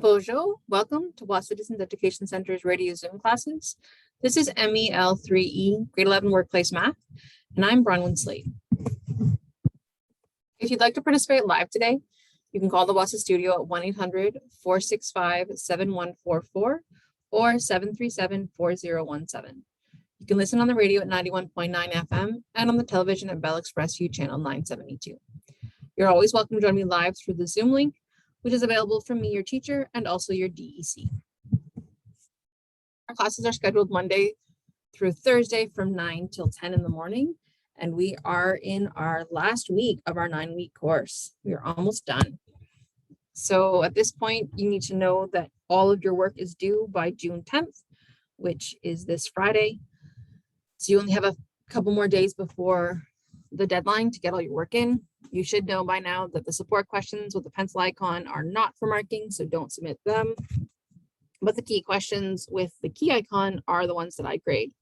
Bonjour, welcome to Wahsa Distance Education Center's radio Zoom classes. This is MEL3E, grade 11 workplace math, and I'm Bronwyn Slade. If you'd like to participate live today, you can call the Wahsa studio at 1-800-465-7144 or 737-4017. You can listen on the radio at 91.9 FM and on the television at Bell Express View channel 972. You're always welcome to join me live through the Zoom link, which is available from me, your teacher, and also your DEC. Our classes are scheduled Monday through Thursday from 9 till 10 in the morning, and we are in our last week of our 9-week course. We are almost done. So at this point, you need to know that all of your work is due by June 10th, which is this Friday. So you only have a couple more days before the deadline to get all your work in. You should know by now that the support questions with the pencil icon are not for marking, so don't submit them. But the key questions with the key icon are the ones that I grade.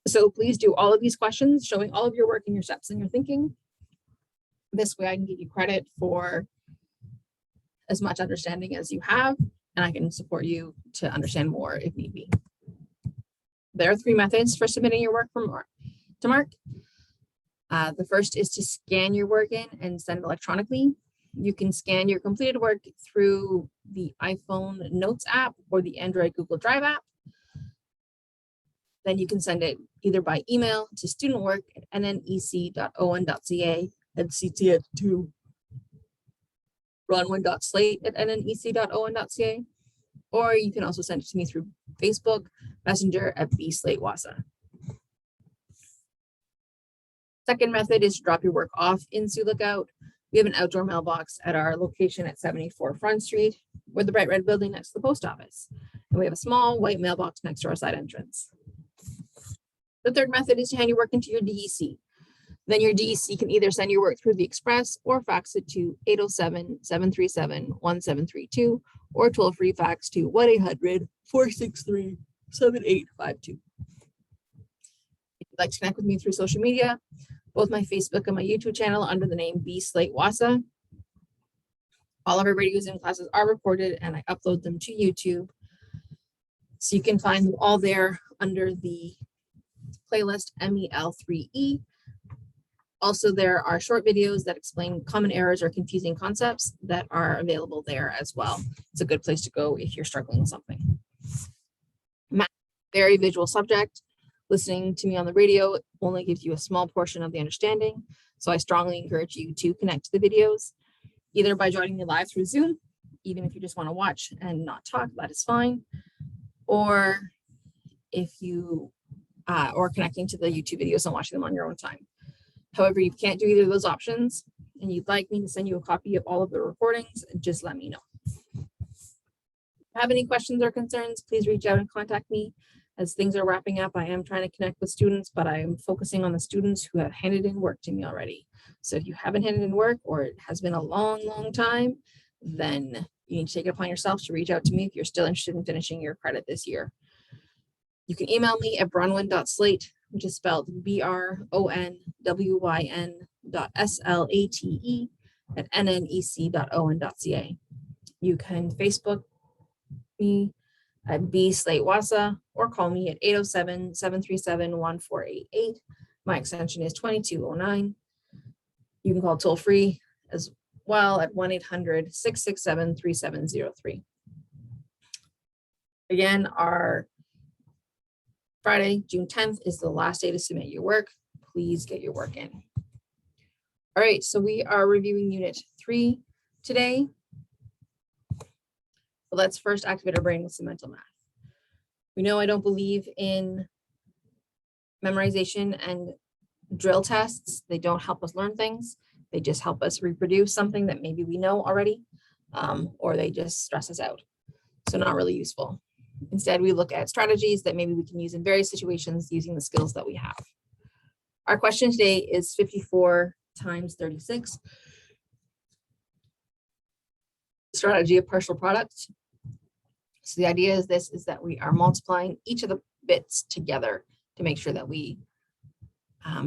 So please do all of these questions, showing all of your work and your steps and your thinking. This way I can give you credit for as much understanding as you have, and I can support you to understand more if need be. There are 3 methods for submitting your work to mark. The first is to scan your work in and send electronically. You can scan your completed work through the iPhone Notes app or the Android Google Drive app. Then you can send it either by email to studentwork@nnec.on.ca and CC it to bronwyn.slate@nnec.on.ca, or you can also send it to me through Facebook Messenger at bslatewasa. Second method is to drop your work off in Sioux Lookout. We have an outdoor mailbox at our location at 74 Front Street, with the bright red building next to the post office. And we have a small white mailbox next to our side entrance. The third method is to hand your work into your DEC. Then your DEC can either send your work through the Express or fax it to 807-737-1732 or toll-free fax to 1-800-463-7852. If you'd like to connect with me through social media, both my Facebook and my YouTube channel under the name bslatewasa. All of our radio Zoom classes are recorded and I upload them to YouTube. So you can find them all there under the playlist MEL3E. Also, there are short videos that explain common errors or confusing concepts that are available there as well. It's a good place to go if you're struggling with something. Math, very visual subject. Listening to me on the radio only gives you a small portion of the understanding. So I strongly encourage you to connect to the videos, either by joining me live through Zoom, even if you just want to watch and not talk, that is fine. Or if you, or connecting to the YouTube videos and watching them on your own time. However, you can't do either of those options and you'd like me to send you a copy of all of the recordings, just let me know. If you have any questions or concerns, please reach out and contact me. As things are wrapping up, I am trying to connect with students, but I am focusing on the students who have handed in work to me already. So if you haven't handed in work or it has been a long time, then you need to take it upon yourself to reach out to me if you're still interested in finishing your credit this year. You can email me at bronwyn.slate, which is spelled BRONWYN.SLATE@nnec.on.ca. You can Facebook me at bslatewasa or call me at 807-737-1488. My extension is 2209. You can call toll free as well at 1-800-667-3703. Again, our Friday, June 10th is the last day to submit your work. Please get your work in. All right, so we are reviewing Unit 3 today. But let's first activate our brain with some mental math. We know I don't believe in memorization and drill tests. They don't help us learn things. They just help us reproduce something that maybe we know already, or they just stress us out. So not really useful. Instead, we look at strategies that maybe we can use in various situations using the skills that we have. Our question today is 54 times 36. Strategy of partial products. So the idea is that we are multiplying each of the bits together to make sure that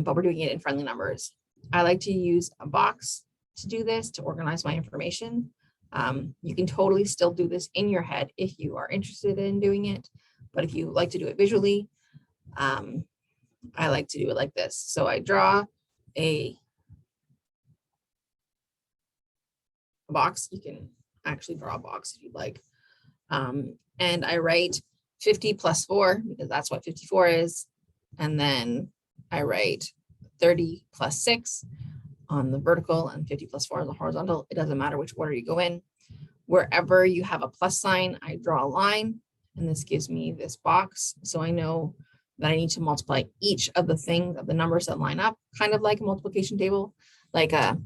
but we're doing it in friendly numbers. I like to use a box to do this, to organize my information. You can totally still do this in your head if you are interested in doing it. But if you like to do it visually, I like to do it like this. So I draw a box. You can actually draw a box if you'd like. And I write 50 plus 4 because that's what 54 is. And then I write 30 plus 6 on the vertical and 50 plus 4 on the horizontal. It doesn't matter which order you go in. Wherever you have a plus sign, I draw a line, and this gives me this box. So I know that I need to multiply each of the things, of the numbers that line up, kind of like a multiplication table, like a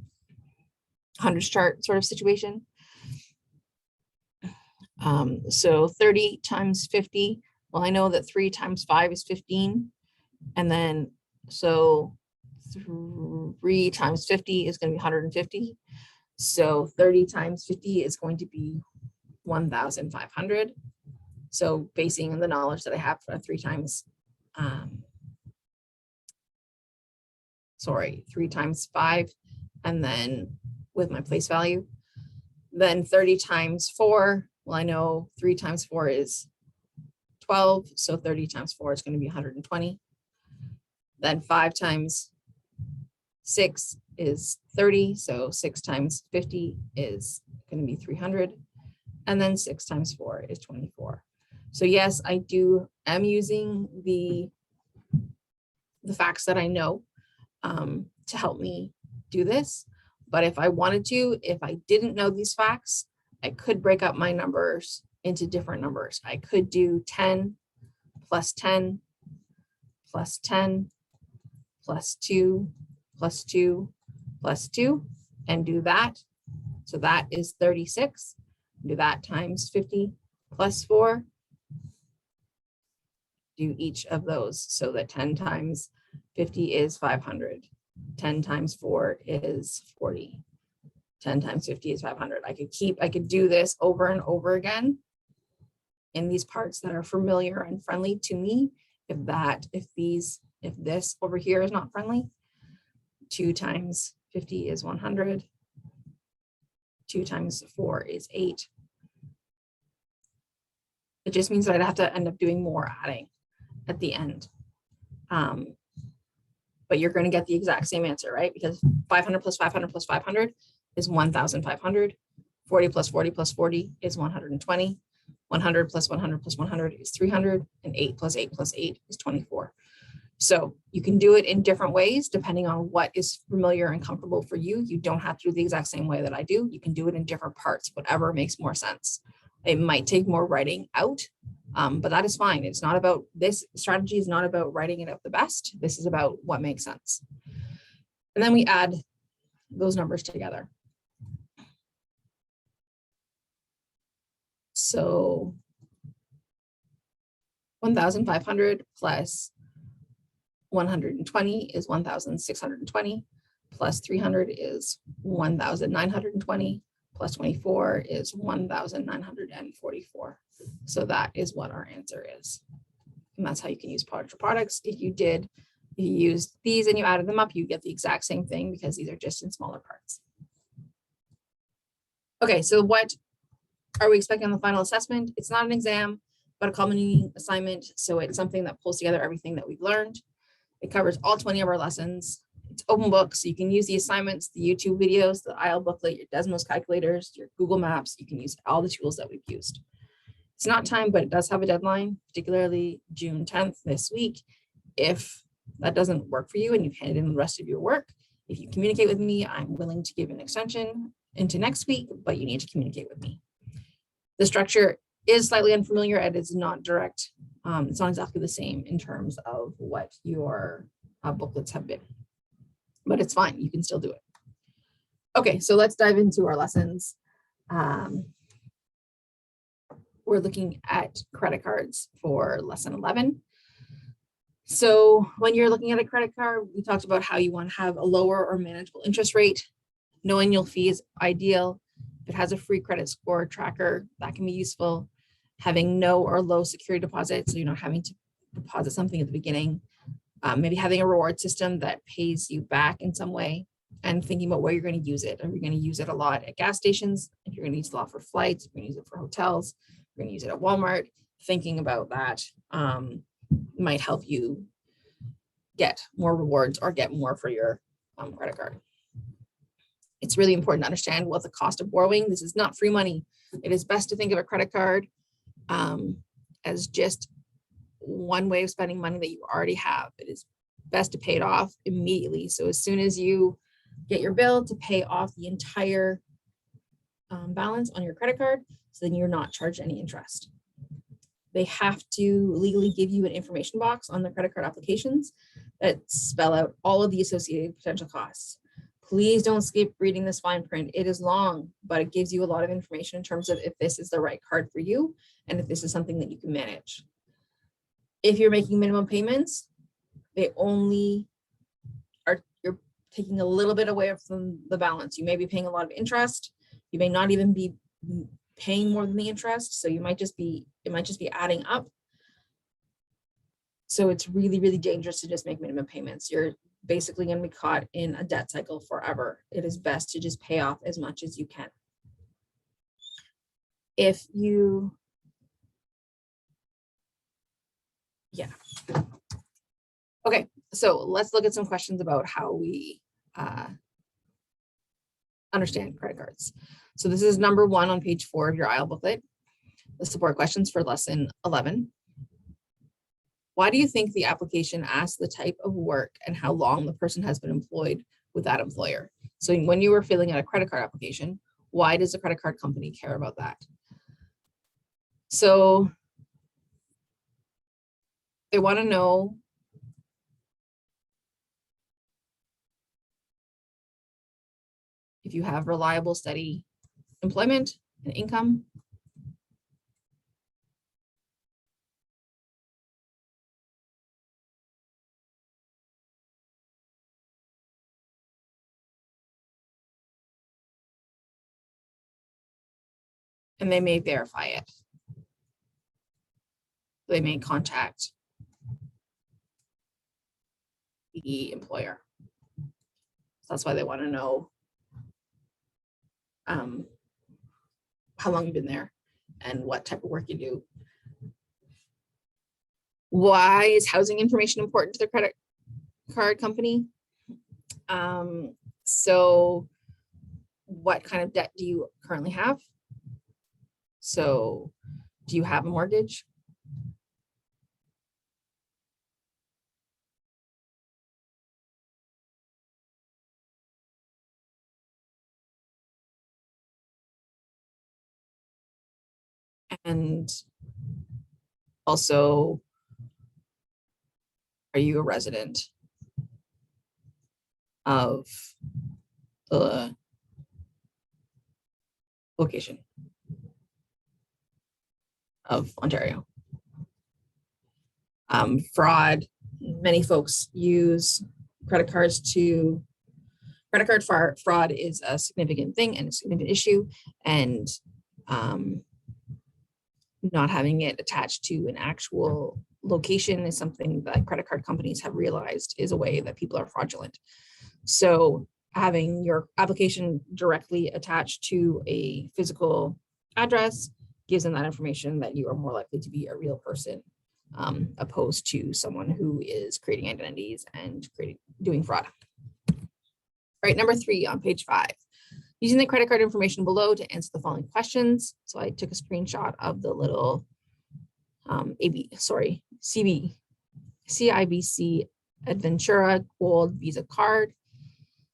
hundreds chart sort of situation. So 30 times 50, well, I know that 3 times 5 is 15. And then, so 3 times 50 is going to be 150. So 30 times 50 is going to be 1,500. So basing on the knowledge that I have for 3 times 5, and then with my place value, then 30 times 4, well, I know 3 times 4 is 12, so 30 times 4 is going to be 120. Then 5 times 6 is 30, so 6 times 50 is going to be 300, and then 6 times 4 is 24. So yes, I am using the facts that I know to help me do this. But if I wanted to, if I didn't know these facts, I could break up my numbers into different numbers. I could do 10 plus 10 plus 10 plus 2 plus 2 plus 2 and do that. So that is 36. Do that times 50 plus 4. Do each of those so that 10 times 50 is 500. 10 times 4 is 40. 10 times 50 is 500. I could do this over and over again in these parts that are familiar and friendly to me. If this over here is not friendly, 2 times 50 is 100. 2 times 4 is 8. It just means that I'd have to end up doing more adding at the end. But you're going to get the exact same answer, right? Because 500 plus 500 plus 500 is 1,500. 40 plus 40 plus 40 is 120. 100 plus 100 plus 100 is 300. And 8 plus 8 plus 8 is 24. So you can do it in different ways depending on what is familiar and comfortable for you. You don't have to do the exact same way that I do. You can do it in different parts, whatever makes more sense. It might take more writing out, but that is fine. It's not about, this strategy is not about writing it out the best. This is about what makes sense. And then we add those numbers together. So 1,500 plus 120 is 1,620, plus 300 is 1,920, plus 24 is 1,944. So that is what our answer is. And that's how you can use product or products. If you used these and you added them up, you get the exact same thing because these are just in smaller parts. Okay, so what are we expecting on the final assessment? It's not an exam, but a culminating assignment. So it's something that pulls together everything that we've learned. It covers all 20 of our lessons. It's open book, so you can use the assignments, the YouTube videos, the IEL booklet, your Desmos calculators, your Google Maps. You can use all the tools that we've used. It's not timed, but it does have a deadline, particularly June 10th this week. If that doesn't work for you and you've handed in the rest of your work, if you communicate with me, I'm willing to give an extension into next week, but you need to communicate with me. The structure is slightly unfamiliar and it's not direct. It's not exactly the same in terms of what your booklets have been, but it's fine. You can still do it. Okay, so let's dive into our lessons. We're looking at credit cards for lesson 11. So when you're looking at a credit card, we talked about how you want to have a lower or manageable interest rate. No annual fee is ideal. If it has a free credit score tracker, that can be useful. Having no or low security deposits, so you're not having to deposit something at the beginning. Maybe having a reward system that pays you back in some way. and thinking about where you're going to use it. Are you going to use it a lot at gas stations? If you're going to use it a lot for flights, you're going to use it for hotels, you're going to use it at Walmart. Thinking about that might help you get more rewards or get more for your credit card. It's really important to understand what the cost of borrowing. This is not free money. It is best to think of a credit card as just one way of spending money that you already have. It is best to pay it off immediately. So as soon as you get your bill, to pay off the entire balance on your credit card, so then you're not charged any interest. They have to legally give you an information box on the credit card applications that spell out all of the associated potential costs. Please don't skip reading this fine print. It is long, but it gives you a lot of information in terms of if this is the right card for you and if this is something that you can manage. If you're making minimum payments, they only are, you're taking a little bit away from the balance. You may be paying a lot of interest. You may not even be paying more than the interest. So it might just be adding up. So it's really, really dangerous to just make minimum payments. You're basically going to be caught in a debt cycle forever. It is best to just pay off as much as you can. If you, okay, so let's look at some questions about how we understand credit cards. So this is number 1 on page 4 of your IEL booklet, the support questions for lesson 11. Why do you think the application asks the type of work and how long the person has been employed with that employer? So when you were filling out a credit card application, why does the credit card company care about that? So they want to know if you have reliable, steady employment and income. And they may verify it. They may contact the employer. So that's why they want to know how long you've been there and what type of work you do. Why is housing information important to the credit card company? So what kind of debt do you currently have? So do you have a mortgage? And also, are you a resident of the location of Ontario? Fraud. Many folks use credit cards to, credit card fraud is a significant thing and a significant issue, and not having it attached to an actual location is something that credit card companies have realized is a way that people are fraudulent. So having your application directly attached to a physical address gives them that information that you are more likely to be a real person, opposed to someone who is creating identities and doing fraud. All right, number 3 on page 5. Using the credit card information below to answer the following questions. So I took a screenshot of the little CIBC Adventura Gold Visa card.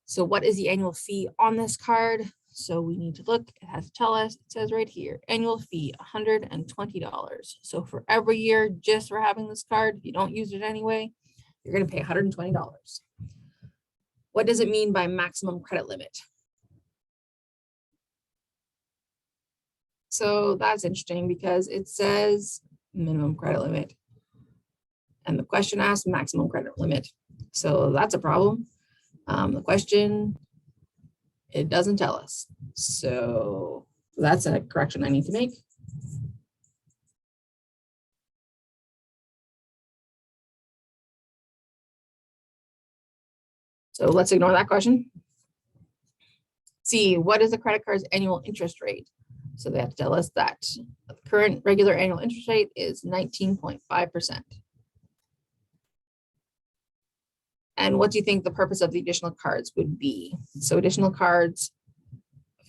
So what is the annual fee on this card? So we need to look, it has to tell us, it says right here, annual fee, $120. So for every year, just for having this card, if you don't use it anyway, you're gonna pay $120. What does it mean by maximum credit limit? So that's interesting because it says minimum credit limit and the question asks maximum credit limit. So that's a problem. The question, it doesn't tell us. So that's a correction I need to make. So let's ignore that question. C, what is the credit card's annual interest rate? So they have to tell us that the current regular annual interest rate is 19.5%. And what do you think the purpose of the additional cards would be? So additional cards,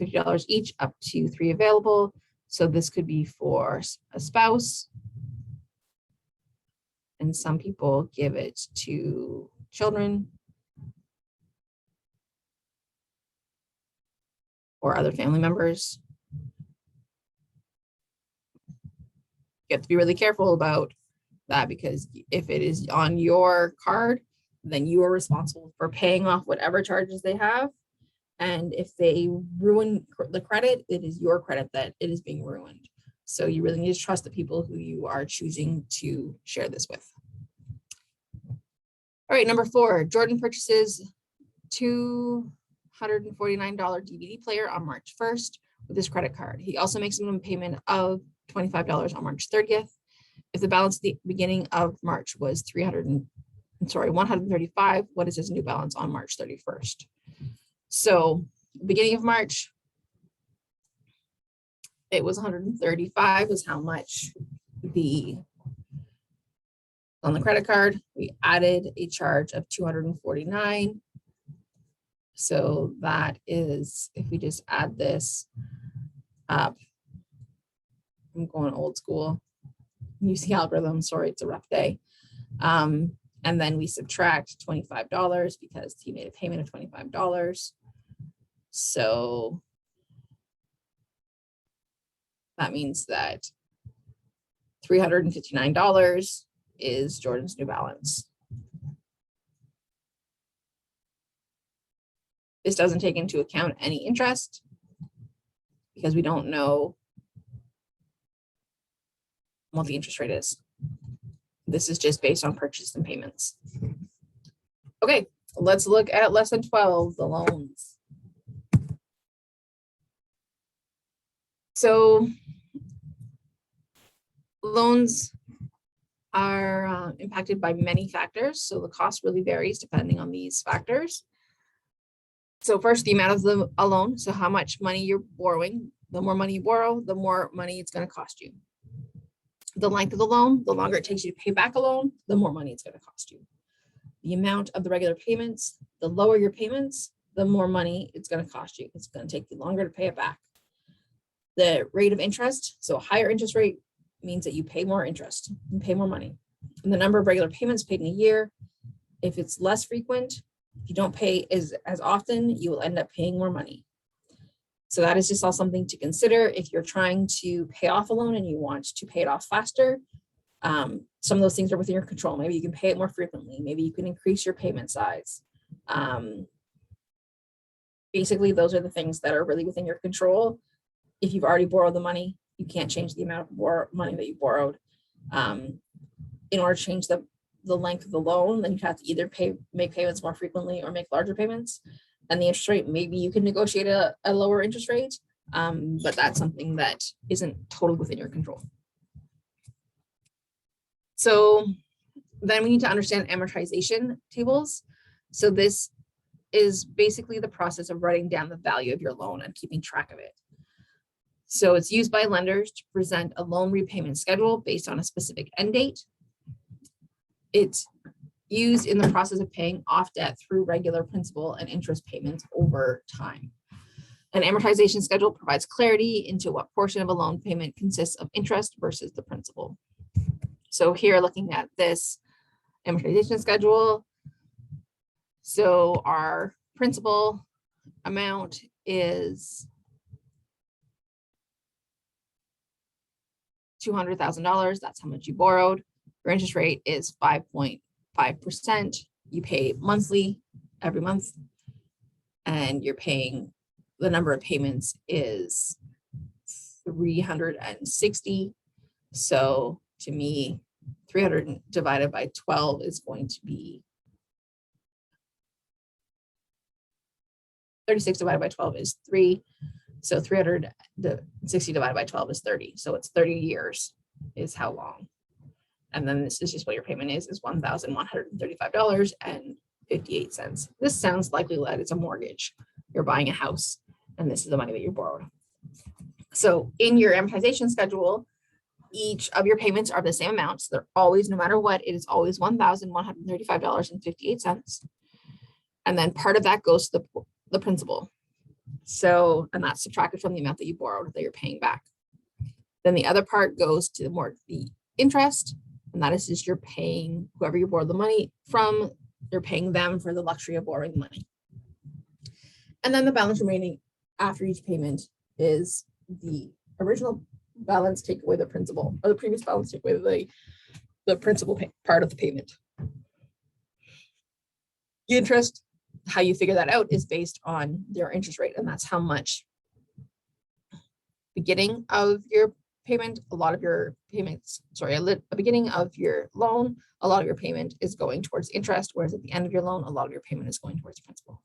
$50 each, up to 3 available. So this could be for a spouse. And some people give it to children or other family members. You have to be really careful about that, because if it is on your card, then you are responsible for paying off whatever charges they have. And if they ruin the credit, it is your credit that it is being ruined. So you really need to trust the people who you are choosing to share this with. All right, number 4, Jordan purchases $249 DVD player on March 1st with his credit card. He also makes a minimum payment of $25 on March 30th. If the balance at the beginning of March was 135, what is his new balance on March 31st? So beginning of March, it was 135 was how much on the credit card. We added a charge of 249. So that is, if we just add this up, I'm going old school, using algorithms, sorry, it's a rough day. And then we subtract $25 because he made a payment of $25. So that means that $359 is Jordan's new balance. This doesn't take into account any interest because we don't know what the interest rate is. This is just based on purchase and payments. Okay, let's look at lesson 12, the loans. So loans are impacted by many factors. So the cost really varies depending on these factors. So first, the amount of a loan. So how much money you're borrowing. The more money you borrow, the more money it's going to cost you. The length of the loan, the longer it takes you to pay back a loan, the more money it's going to cost you. The amount of the regular payments, the lower your payments, the more money it's going to cost you. It's going to take you longer to pay it back. The rate of interest, so a higher interest rate means that you pay more interest, you pay more money. And the number of regular payments paid in a year, if it's less frequent, if you don't pay as often, you will end up paying more money. So that is just all something to consider if you're trying to pay off a loan and you want to pay it off faster. Some of those things are within your control. Maybe you can pay it more frequently. Maybe you can increase your payment size. Basically, those are the things that are really within your control. If you've already borrowed the money, you can't change the amount of money that you borrowed. In order to change the length of the loan, then you have to either make payments more frequently or make larger payments. And the interest rate, maybe you can negotiate a lower interest rate, but that's something that isn't totally within your control. So then we need to understand amortization tables. So this is basically the process of writing down the value of your loan and keeping track of it. So it's used by lenders to present a loan repayment schedule based on a specific end date. It's used in the process of paying off debt through regular principal and interest payments over time. An amortization schedule provides clarity into what portion of a loan payment consists of interest versus the principal. So here, looking at this amortization schedule, so our principal amount is $200,000. That's how much you borrowed. Your interest rate is 5.5%. You pay monthly every month, and you're paying, the number of payments is 360. So to me, 300 divided by 12 is going to be 36 divided by 12 is 3. So 360 divided by 12 is 30. So it's 30 years is how long. And then this is just what your payment is $1,135.58. This sounds likely that it's a mortgage. You're buying a house and this is the money that you borrowed. So in your amortization schedule, each of your payments are the same amount. So they're always, no matter what, it is always $1,135.58. And then part of that goes to the principal. So, and that's subtracted from the amount that you borrowed that you're paying back. Then the other part goes to the interest, and that is just you're paying whoever you borrowed the money from, you're paying them for the luxury of borrowing the money. And then the balance remaining after each payment is the original balance take away the principal, or the previous balance take away the principal part of the payment. The interest, how you figure that out is based on your interest rate, and that's how much beginning of your payment, a lot of your payments, the beginning of your loan, a lot of your payment is going towards interest, whereas at the end of your loan, a lot of your payment is going towards principal.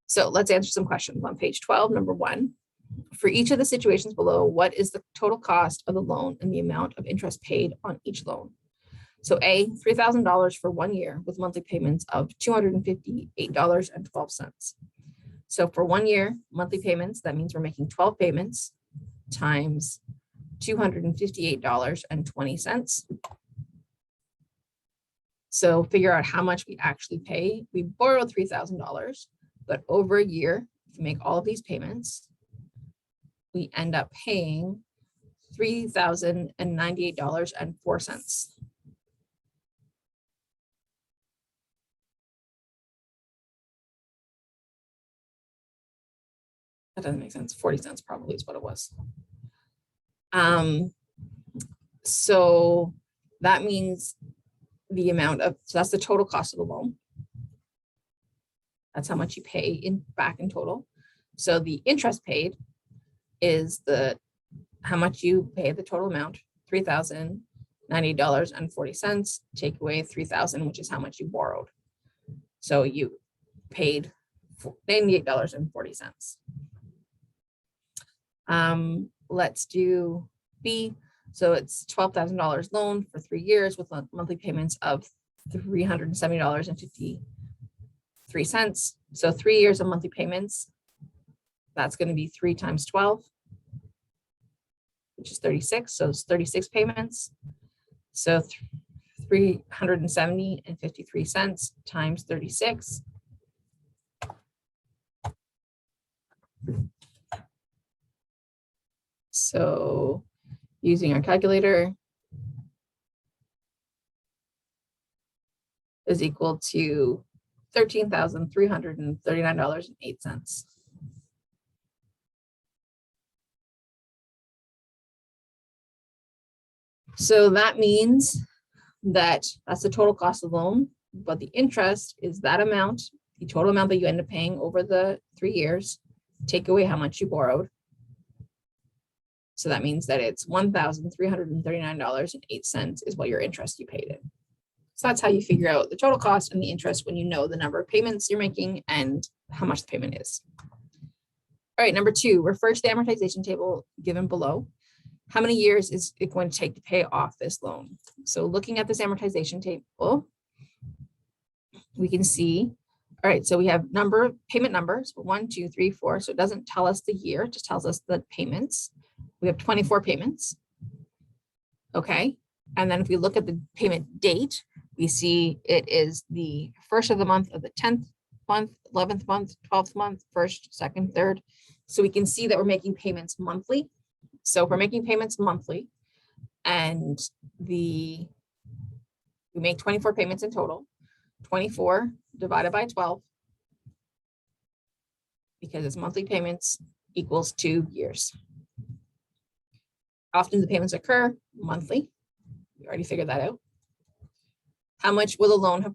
So let's answer some questions on page 12, number 1. For each of the situations below, what is the total cost of the loan and the amount of interest paid on each loan? So A, $3,000 for 1 year with monthly payments of $258.12. So for 1 year, monthly payments, that means we're making 12 payments times $258.20. So figure out how much we actually pay. We borrowed $3,000, but over a year, if we make all of these payments, we end up paying $3,098.04. That doesn't make sense. 40 cents probably is what it was. So that means the amount of, so that's the total cost of the loan. That's how much you pay back in total. So the interest paid is how much you pay, the total amount, $3,090.40, take away 3,000, which is how much you borrowed. So you paid $98.40. Let's do B. So it's $12,000 loan for 3 years with monthly payments of $370.53. So 3 years of monthly payments, that's going to be 3 times 12, which is 36. So it's 36 payments. So $370.53 times 36. So using our calculator is equal to $13,339.08. So that means that that's the total cost of the loan, but the interest is that amount, the total amount that you end up paying over the 3 years, take away how much you borrowed. So that means that it's $1,339.08 is what your interest you paid in. So that's how you figure out the total cost and the interest when you know the number of payments you're making and how much the payment is. All right, number 2, refer to the amortization table given below. How many years is it going to take to pay off this loan? So looking at this amortization table, we can see, all right, so we have payment numbers, 1, 2, 3, 4. So it doesn't tell us the year, it just tells us the payments. We have 24 payments. Okay. And then if we look at the payment date, we see it is the 1st of the month of the 10th month, 11th month, 12th month, 1st, 2nd, 3rd. So we can see that we're making payments monthly. So if we're making payments monthly and we make 24 payments in total, 24 divided by 12, because it's monthly payments, equals 2 years. Often the payments occur monthly. We already figured that out. How much will the loan have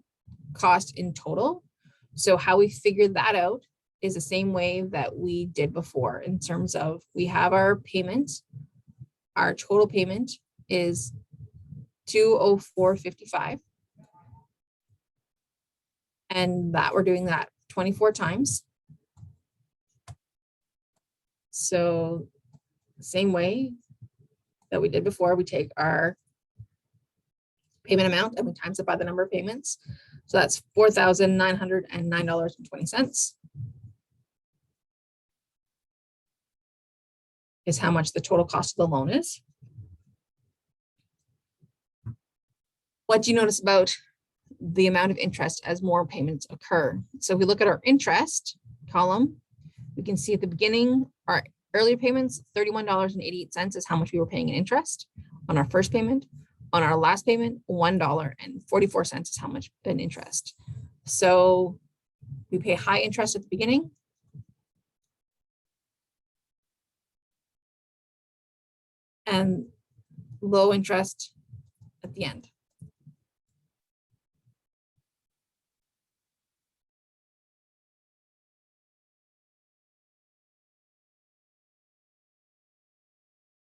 cost in total? So how we figured that out is the same way that we did before in terms of we have our payment. Our total payment is $204.55. And that we're doing that 24 times. So same way that we did before, we take our payment amount and we times it by the number of payments. So that's $4,909.20. is how much the total cost of the loan is. What do you notice about the amount of interest as more payments occur? So if we look at our interest column, we can see at the beginning, our earlier payments, $31.88 is how much we were paying in interest on our first payment. On our last payment, $1.44 is how much in interest. So we pay high interest at the beginning. And low interest at the end.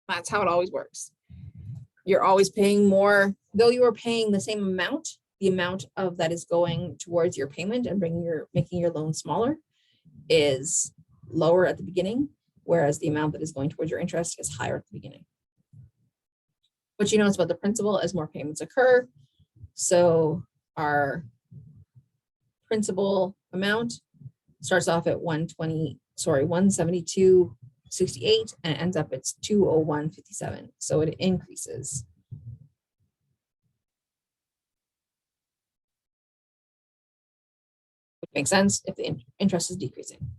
That's how it always works. You're always paying more, though you are paying the same amount, the amount of that is going towards your payment and making your loan smaller is lower at the beginning, whereas the amount that is going towards your interest is higher at the beginning. What you notice about the principal as more payments occur. So our principal amount starts off at 172.68 and ends up at 201.57. So it increases. Which makes sense if the interest is decreasing.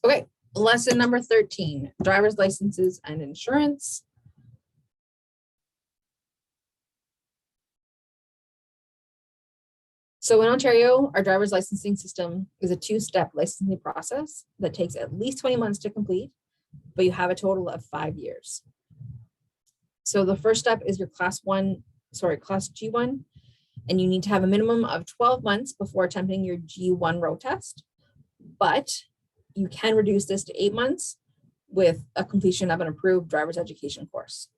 Okay, lesson number 13, driver's licenses and insurance. So in Ontario, our driver's licensing system is a two-step licensing process that takes at least 20 months to complete, but you have a total of 5 years. So the first step is your class G1, and you need to have a minimum of 12 months before attempting your G1 road test, but you can reduce this to 8 months with a completion of an approved driver's education course.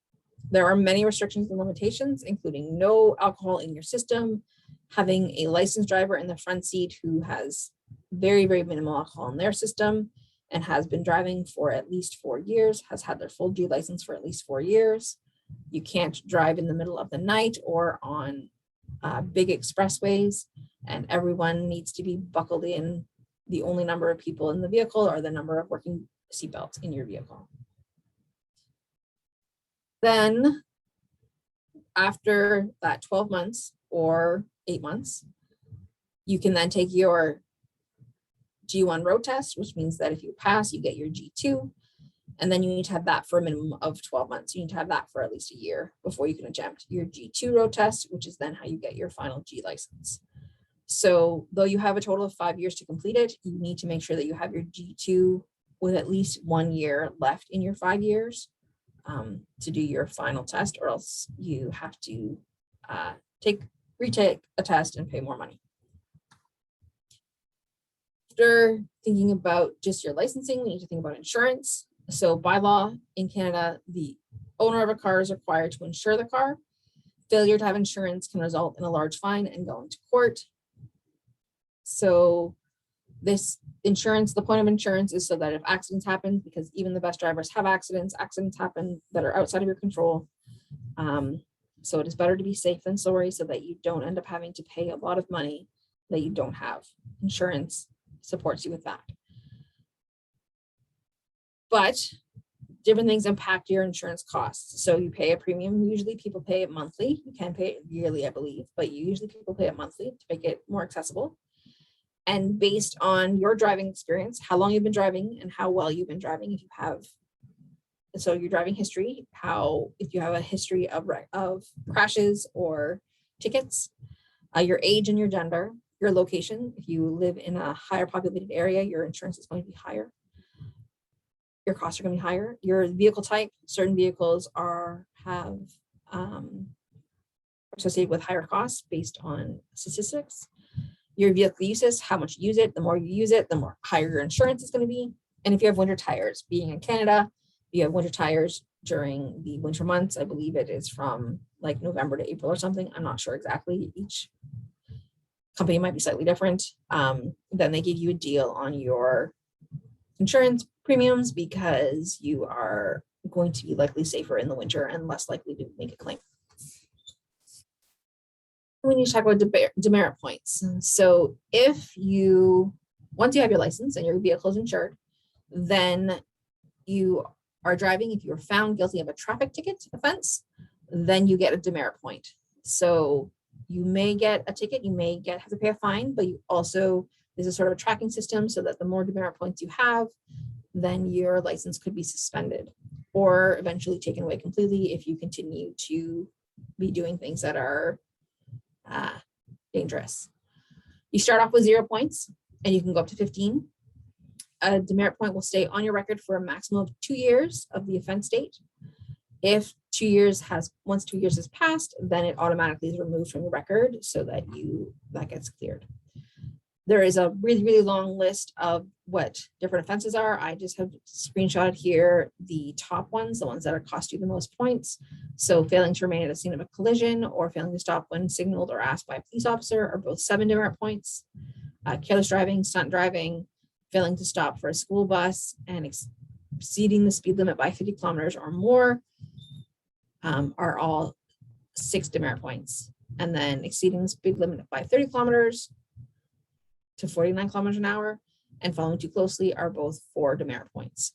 There are many restrictions and limitations, including no alcohol in your system, having a licensed driver in the front seat who has very, very minimal alcohol in their system and has been driving for at least 4 years, has had their full G license for at least 4 years. You can't drive in the middle of the night or on big expressways, and everyone needs to be buckled in. The only number of people in the vehicle or the number of working seatbelts in your vehicle. Then after that 12 months or 8 months, you can then take your G1 road test, which means that if you pass, you get your G2, and then you need to have that for a minimum of 12 months. You need to have that for at least a year before you can attempt your G2 road test, which is then how you get your final G license. So though you have a total of 5 years to complete it, you need to make sure that you have your G2 with at least 1 year left in your 5 years to do your final test, or else you have to retake a test and pay more money. After thinking about just your licensing, we need to think about insurance. So by law in Canada, the owner of a car is required to insure the car. Failure to have insurance can result in a large fine and going to court. So this insurance, the point of insurance is so that if accidents happen, because even the best drivers have accidents happen that are outside of your control. So it is better to be safe than sorry, so that you don't end up having to pay a lot of money that you don't have. Insurance supports you with that. But different things impact your insurance costs. So you pay a premium. Usually people pay it monthly. You can pay it yearly, I believe, but usually people pay it monthly to make it more accessible. And based on your driving experience, how long you've been driving and how well you've been driving, if you have, so your driving history, if you have a history of crashes or tickets, your age and your gender, your location. If you live in a higher populated area, your insurance is going to be higher. Your costs are going to be higher. Your vehicle type, certain vehicles have associated with higher costs based on statistics. Your vehicle uses, how much you use it. The more you use it, the more higher your insurance is going to be. And if you have winter tires, being in Canada, you have winter tires during the winter months. I believe it is from like November to April or something. I'm not sure exactly. Each company might be slightly different. Then they give you a deal on your insurance premiums because you are going to be likely safer in the winter and less likely to make a claim. We need to talk about demerit points. So once you have your license and your vehicle is insured, then you are driving, if you're found guilty of a traffic ticket offense, then you get a demerit point. So you may get a ticket, you may have to pay a fine, but you also, there's a sort of a tracking system so that the more demerit points you have, then your license could be suspended or eventually taken away completely if you continue to be doing things that are dangerous. You start off with 0 points and you can go up to 15. A demerit point will stay on your record for a maximum of 2 years of the offense date. If once 2 years has passed, then it automatically is removed from the record so that that gets cleared. There is a really, really long list of what different offenses are. I just have screenshotted here the top ones, the ones that are cost you the most points. So failing to remain at a scene of a collision or failing to stop when signaled or asked by a police officer are both 7 demerit points. Careless driving, stunt driving, failing to stop for a school bus, and exceeding the speed limit by 50 kilometers or more are all 6 demerit points. And then exceeding the speed limit by 30 kilometers to 49 kilometers an hour and following too closely are both 4 demerit points.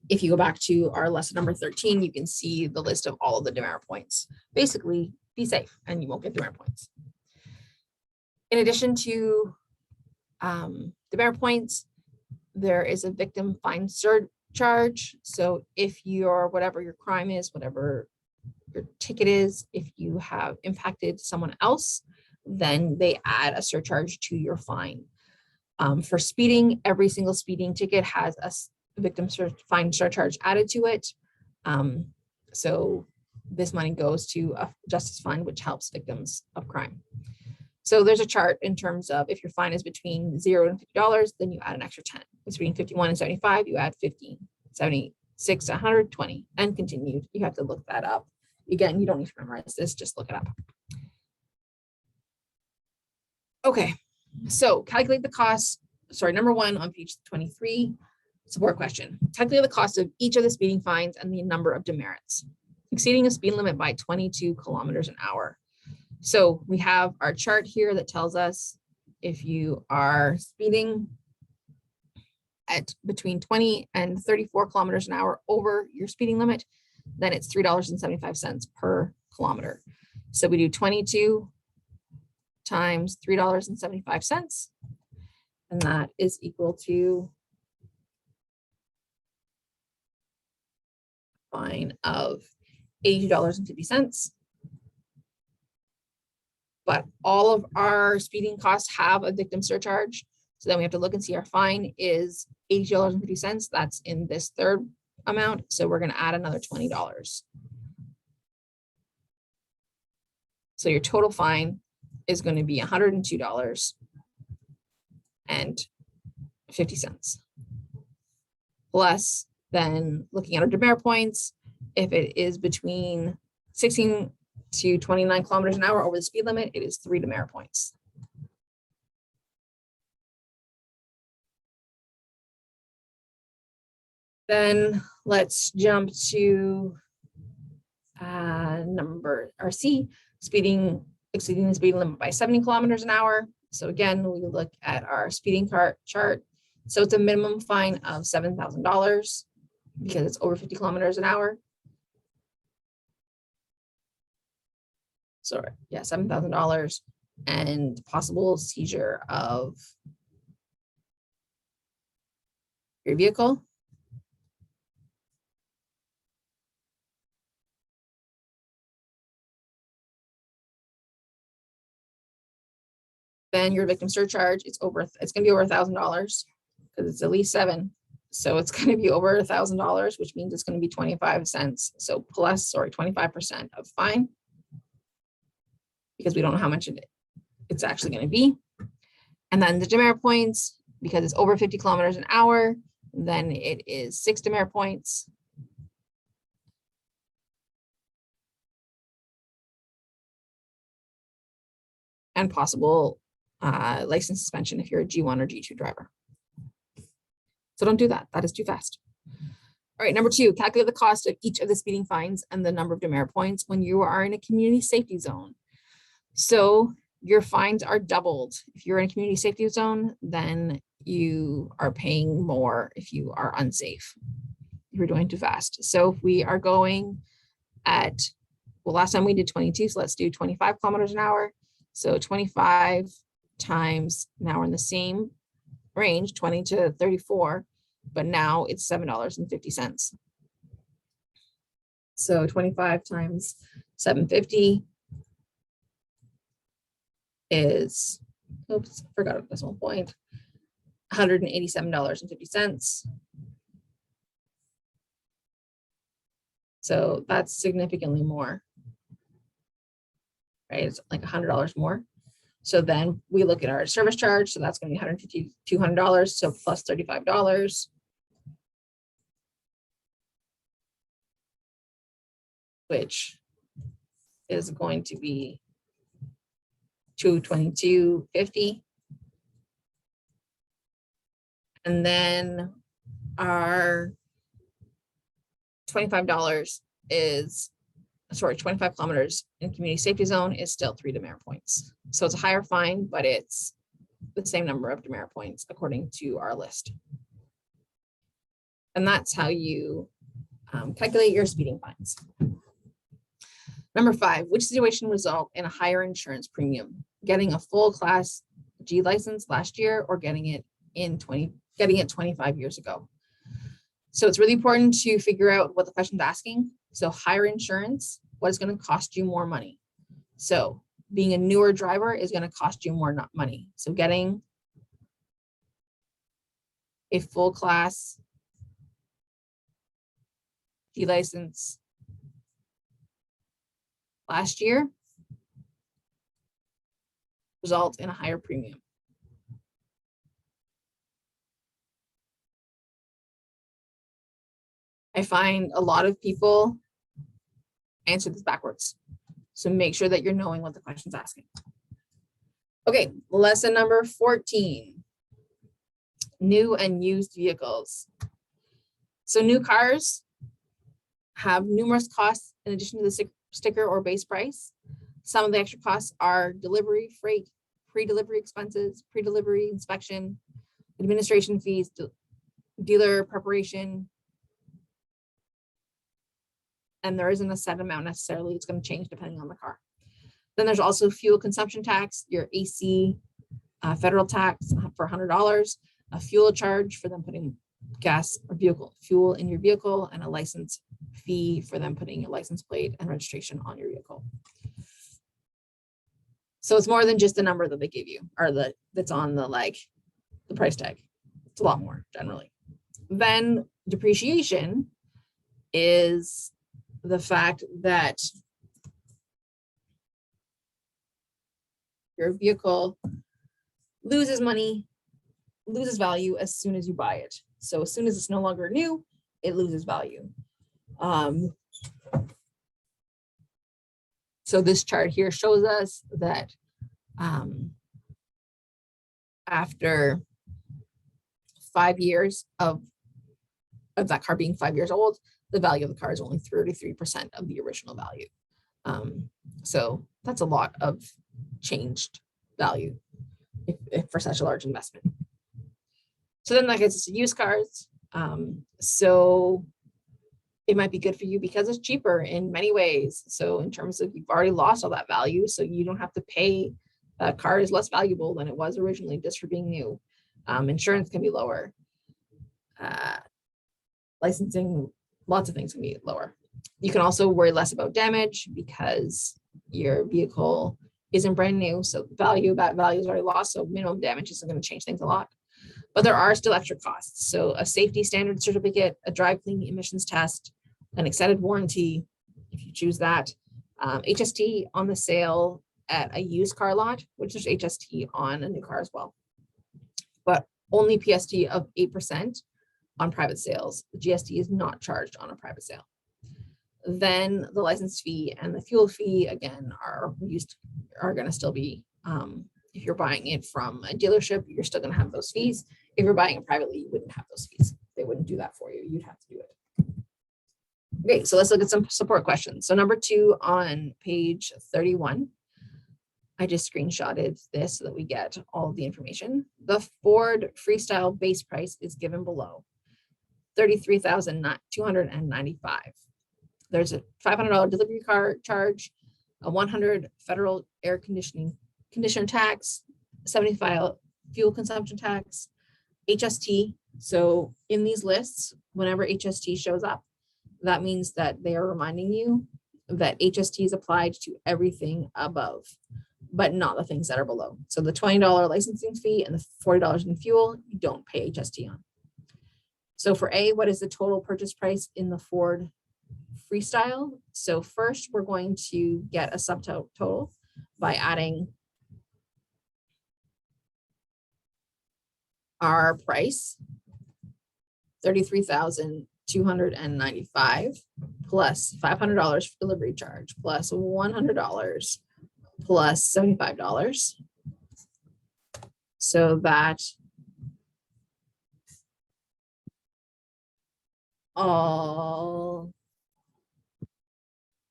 If you go back to our lesson number 13, you can see the list of all of the demerit points. Basically, be safe and you won't get demerit points. In addition to demerit points, there is a victim fine surcharge. So if whatever your crime is, whatever your ticket is, if you have impacted someone else, then they add a surcharge to your fine. For speeding, every single speeding ticket has a victim fine surcharge added to it. So this money goes to a justice fund, which helps victims of crime. So there's a chart in terms of if your fine is between $0 and $50, then you add an extra 10. If it's between 51 and 75, you add 15, 76, 120, and continued. You have to look that up. Again, you don't need to memorize this, just look it up. Okay, so calculate the cost. Sorry, number 1 on page 23, support question. Calculate the cost of each of the speeding fines and the number of demerits. Exceeding a speed limit by 22 kilometers an hour. So we have our chart here that tells us if you are speeding at between 20 and 34 kilometers an hour over your speeding limit, then it's $3.75 per kilometer. So we do 22 times $3.75, and that is equal to a fine of $82.50. But all of our speeding costs have a victim surcharge. So then we have to look and see our fine is $80.50. That's in this third amount. So we're going to add another $20. So your total fine is going to be $102.50. Plus, then looking at our demerit points, if it is between 16 to 29 kilometers an hour over the speed limit, it is 3 demerit points. Then let's jump to C, exceeding the speed limit by 70 kilometers an hour. So again, we look at our speeding chart. So it's a minimum fine of $7,000 because it's over 50 kilometers an hour. So yeah, $7,000 and possible seizure of your vehicle. Then your victim surcharge, it's going to be over $1,000 because it's at least 7. So it's going to be over $1,000, which means it's going to be 25 cents. So plus, 25% of fine, because we don't know how much it's actually going to be. And then the demerit points, because it's over 50 kilometers an hour, then it is 6 demerit points. And possible license suspension if you're a G1 or G2 driver. So don't do that. That is too fast. All right, number 2, calculate the cost of each of the speeding fines and the number of demerit points when you are in a community safety zone. So your fines are doubled. If you're in a community safety zone, then you are paying more if you are unsafe, if you're going too fast. So if we are going at, well, last time we did 22, so let's do 25 kilometers an hour. So 25 times, now we're in the same range, 20 to 34, but now it's $7.50. So 25 times 750 is, oops, I forgot a decimal point, $187.50. So that's significantly more, right? It's like $100 more. So then we look at our service charge. So that's going to be $150, $200. So plus $35, which is going to be $222.50. And then our $25 is, sorry, 25 kilometers in community safety zone is still 3 demerit points. So it's a higher fine, but it's the same number of demerit points according to our list. And that's how you calculate your speeding fines. Number 5, which situation result in a higher insurance premium? Getting a full class G license last year or getting it 25 years ago? So it's really important to figure out what the question's asking. So higher insurance, what is going to cost you more money? So being a newer driver is going to cost you more money. So getting a full class G license last year result in a higher premium. I find a lot of people answer this backwards. So make sure that you're knowing what the question's asking. Okay, lesson number 14, new and used vehicles. So new cars have numerous costs in addition to the sticker or base price. Some of the extra costs are delivery, freight, pre-delivery expenses, pre-delivery inspection, administration fees, dealer preparation, and there isn't a set amount necessarily. It's going to change depending on the car. Then there's also fuel consumption tax, your AC, federal tax for $100, a fuel charge for them putting gas or fuel in your vehicle, and a license fee for them putting your license plate and registration on your vehicle. So it's more than just the number that they give you or that's on the price tag. It's a lot more generally. Then depreciation is the fact that your vehicle loses value as soon as you buy it. So as soon as it's no longer new, it loses value. So this chart here shows us that after 5 years of that car being 5 years old, the value of the car is only 33% of the original value. So that's a lot of changed value if for such a large investment. So then that gets us to used cars. So it might be good for you because it's cheaper in many ways. So in terms of you've already lost all that value, so you don't have to pay. A car is less valuable than it was originally just for being new. Insurance can be lower. Licensing, lots of things can be lower. You can also worry less about damage because your vehicle isn't brand new. So that value is already lost. So minimum damage isn't going to change things a lot. But there are still extra costs. So a safety standard certificate, a drive clean emissions test, an extended warranty, if you choose that, HST on the sale at a used car lot, which is HST on a new car as well, but only PST of 8% on private sales. The GST is not charged on a private sale. Then the license fee and the fuel fee, again, are going to still be, if you're buying it from a dealership, you're still going to have those fees. If you're buying it privately, you wouldn't have those fees. They wouldn't do that for you. You'd have to do it. Okay, so let's look at some support questions. So number 2 on page 31. I just screenshotted this so that we get all the information. The Ford Freestyle base price is given below, $33,295. There's a $500 delivery car charge, a $100 federal air conditioner tax, $75 fuel consumption tax, HST. So in these lists, whenever HST shows up, that means that they are reminding you that HST is applied to everything above, but not the things that are below. So the $20 licensing fee and the $40 in fuel, you don't pay HST on. So for A, what is the total purchase price in the Ford Freestyle? So first, we're going to get a subtotal by adding our price, $33,295 plus $500 for delivery charge plus $100 plus $75. So that all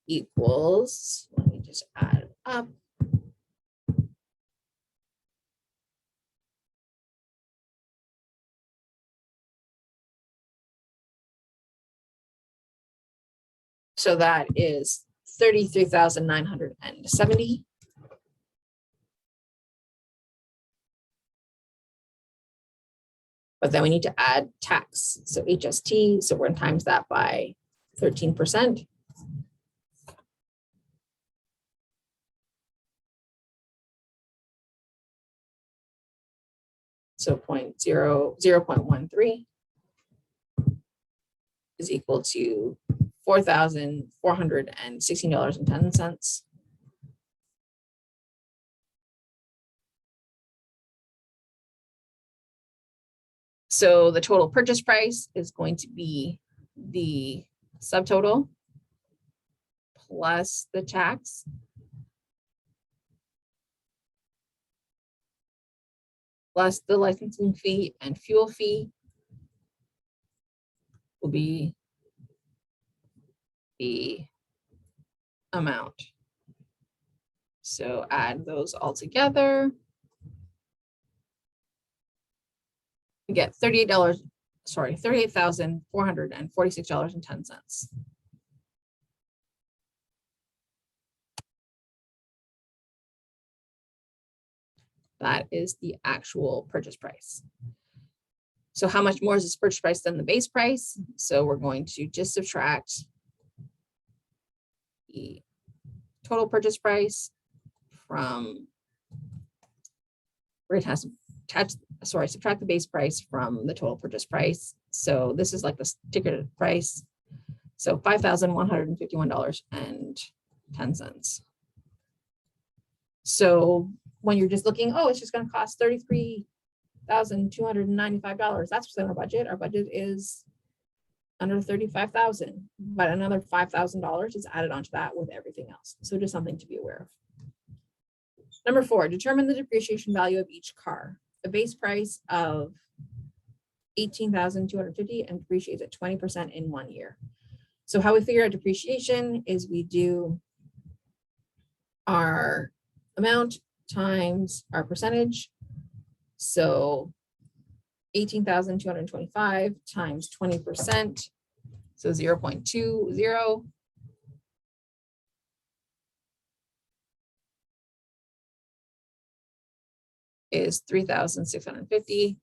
equals, let me just add it up. So that is 33,970. But then we need to add tax. So HST, so we're going to times that by 13%. So 0.13 is equal to $4,416.10. So the total purchase price is going to be the subtotal plus the tax plus the licensing fee and fuel fee will be the amount. So add those all together. We get $38,446.10. That is the actual purchase price. So how much more is this purchase price than the base price? So we're going to just subtract the total purchase price from, where it has attached, subtract the base price from the total purchase price. So this is like the ticket price. So $5,151.10. So when you're just looking, oh, it's just going to cost $33,295. That's within our budget. Our budget is under $35,000, but another $5,000 is added onto that with everything else. So just something to be aware of. Number 4, determine the depreciation value of each car. The base price of $18,250 and depreciates at 20% in 1 year. So how we figure out depreciation is we do our amount times our percentage. So 18,225 times 20%. So 0.20 is 3,650.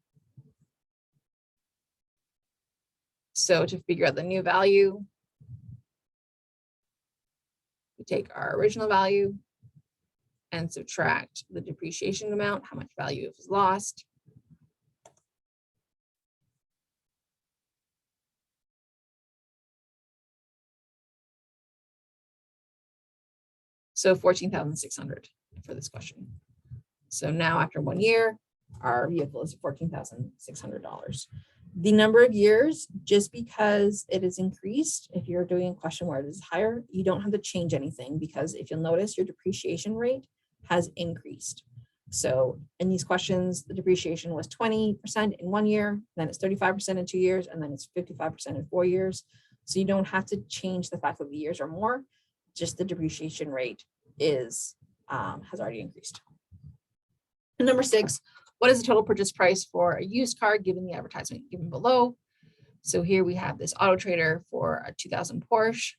So to figure out the new value, we take our original value and subtract the depreciation amount, how much value is lost. So 14,600 for this question. So now after 1 year, our vehicle is $14,600. The number of years, just because it is increased, if you're doing a question where it is higher, you don't have to change anything, because if you'll notice, your depreciation rate has increased. So in these questions, the depreciation was 20% in 1 year, then it's 35% in 2 years, and then it's 55% in 4 years. So you don't have to change the fact that the years are more, just the depreciation rate is has already increased. And number 6, what is the total purchase price for a used car given the advertisement given below? So here we have this Auto Trader for a 2000 Porsche.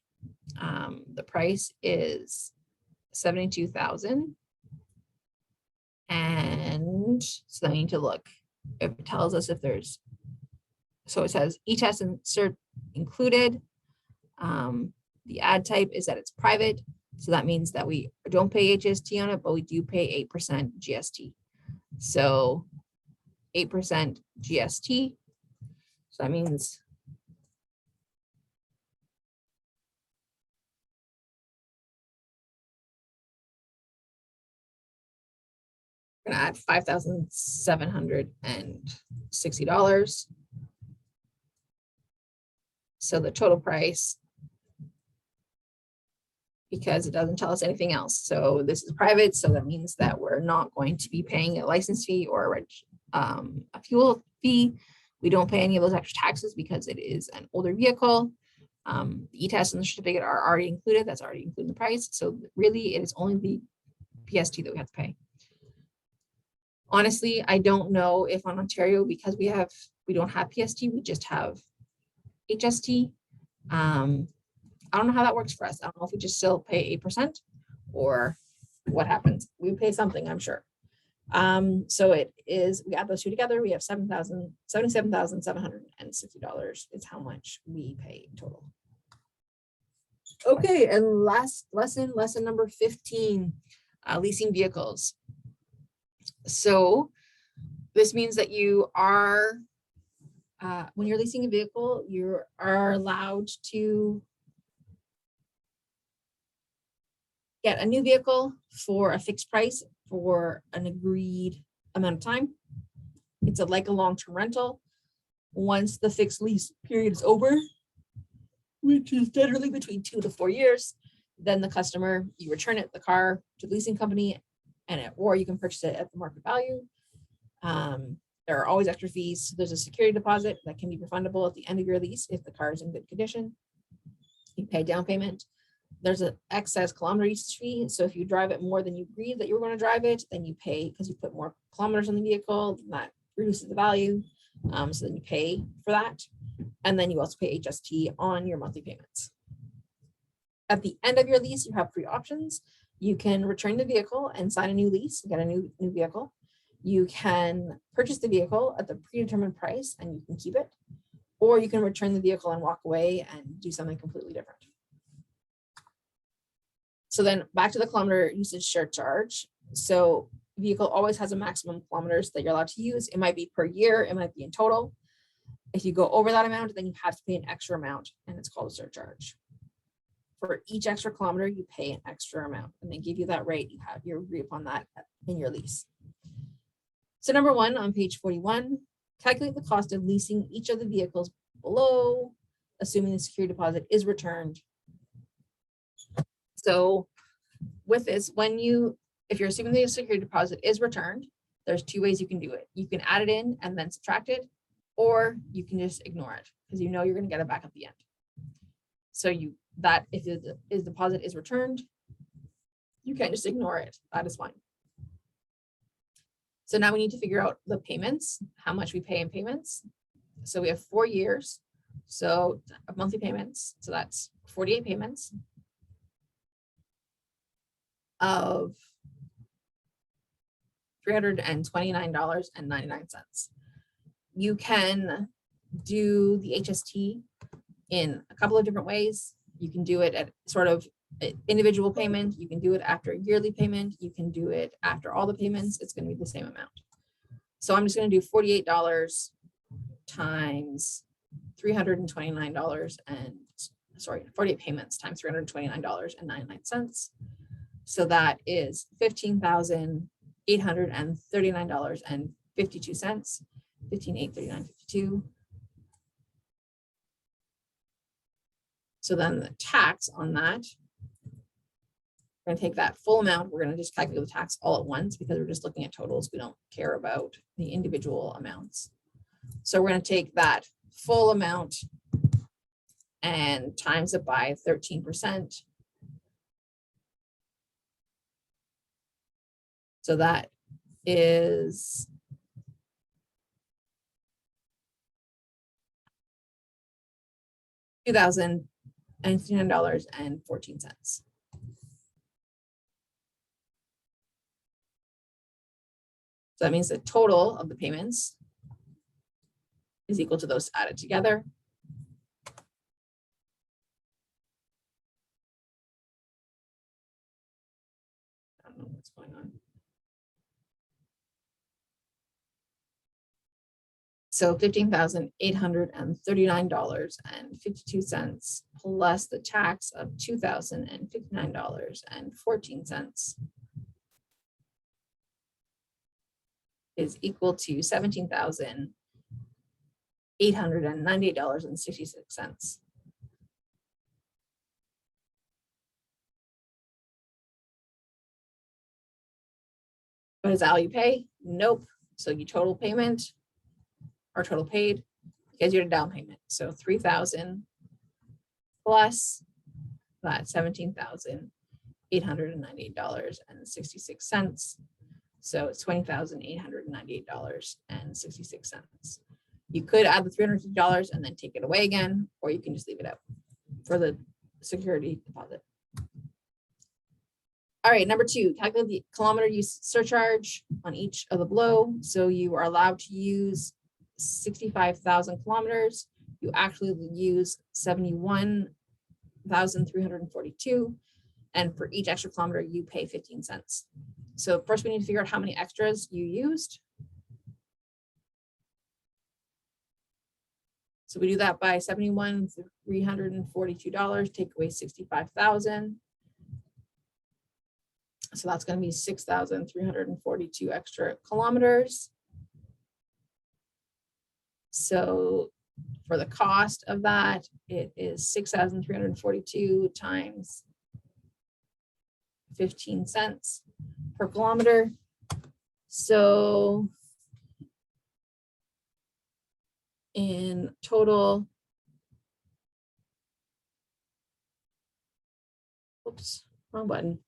The price is $72,000. And so I need to look if it tells us if there's, so it says e-test insert included. The ad type is that it's private. So that means that we don't pay HST on it, but we do pay 8% GST. So 8% GST. So that means we're gonna add $5,760. So the total price, because it doesn't tell us anything else. So this is private, so that means that we're not going to be paying a license fee or a fuel fee. We don't pay any of those extra taxes because it is an older vehicle. The e-test and the certificate are already included. That's already included in the price. So really, it is only the PST that we have to pay. Honestly, I don't know if on Ontario, because we don't have PST, we just have HST. I don't know how that works for us. I don't know if we just still pay 8% or what happens. We pay something, I'm sure. So it is, we add those two together, we have $77,760 is how much we pay total. Okay, and last lesson number 15, leasing vehicles. So this means that you are, when you're leasing a vehicle, you are allowed to get a new vehicle for a fixed price for an agreed amount of time. It's like a long-term rental. Once the fixed lease period is over, which is generally between 2 to 4 years, then the customer, you return it, the car, to the leasing company, or you can purchase it at the market value. There are always extra fees. So there's a security deposit that can be refundable at the end of your lease if the car is in good condition. You pay down payment. There's an excess kilometer usage fee. So if you drive it more than you agreed that you were going to drive it, then you pay because you put more kilometers on the vehicle. That reduces the value. So then you pay for that. And then you also pay HST on your monthly payments. At the end of your lease, you have 3 options. You can return the vehicle and sign a new lease, get a new vehicle. You can purchase the vehicle at the predetermined price and you can keep it, or you can return the vehicle and walk away and do something completely different. So then back to the kilometer usage surcharge. So vehicle always has a maximum kilometers that you're allowed to use. It might be per year, it might be in total. If you go over that amount, then you have to pay an extra amount and it's called a surcharge. For each extra kilometer, you pay an extra amount and they give you that rate. You agree upon that in your lease. So number 1 on page 41, calculate the cost of leasing each of the vehicles below, assuming the security deposit is returned. So with this, if you're assuming the security deposit is returned, there's 2 ways you can do it. You can add it in and then subtract it, or you can just ignore it because you know you're going to get it back at the end. So if the deposit is returned, you can just ignore it. That is fine. So now we need to figure out the payments, how much we pay in payments. So we have 4 years, so of monthly payments. So that's 48 payments of $329.99. You can do the HST in a couple of different ways. You can do it at sort of individual payment. You can do it after a yearly payment. You can do it after all the payments. It's going to be the same amount. So I'm just going to do $48 times $329 and 48 payments times $329.99. So that is $15,839.52. 15,839.52. So then the tax on that, we're going to take that full amount. We're going to just calculate the tax all at once because we're just looking at totals. We don't care about the individual amounts. So we're going to take that full amount and times it by 13%. So that is $2,099.14. So that means the total of the payments is equal to those added together. I don't know what's going on. So $15,839.52 plus the tax of $2,059.14 is equal to $17,898.66. But is that all you pay? Nope. So you total payment or total paid because you're a down payment. So $3,000 plus that $17,898.66. So it's $20,898.66. You could add the $350 and then take it away again, or you can just leave it out for the security deposit. All right, number 2, calculate the kilometer use surcharge on each of the below. So you are allowed to use 65,000 kilometers. You actually use 71,342. And for each extra kilometer, you pay 15 cents. So first we need to figure out how many extras you used. So we do that by $71,342, take away 65,000. So that's going to be 6,342 extra kilometers. So for the cost of that, it is 6,342 times 15 cents per kilometer. So in total, oops, wrong button.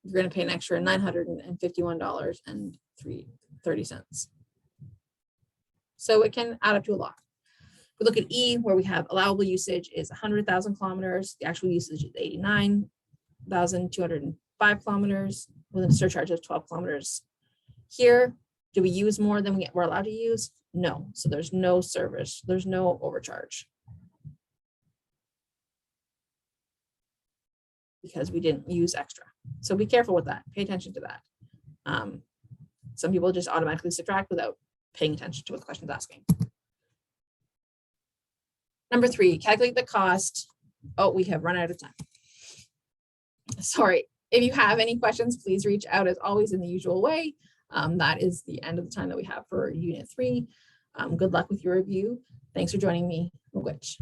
You're going to pay an extra $951.30. So it can add up to a lot. We look at E, where we have allowable usage is 100,000 kilometers. The actual usage is 89,205 kilometers with a surcharge of 12 kilometers. Here, do we use more than we're allowed to use? No. So there's no service. There's no overcharge, because we didn't use extra. So be careful with that. Pay attention to that. Some people just automatically subtract without paying attention to what the question is asking. Number 3, calculate the cost. Oh, we have run out of time. Sorry. If you have any questions, please reach out as always in the usual way. That is the end of the time that we have for Unit 3. Good luck with your review. Thanks for joining me, Witch.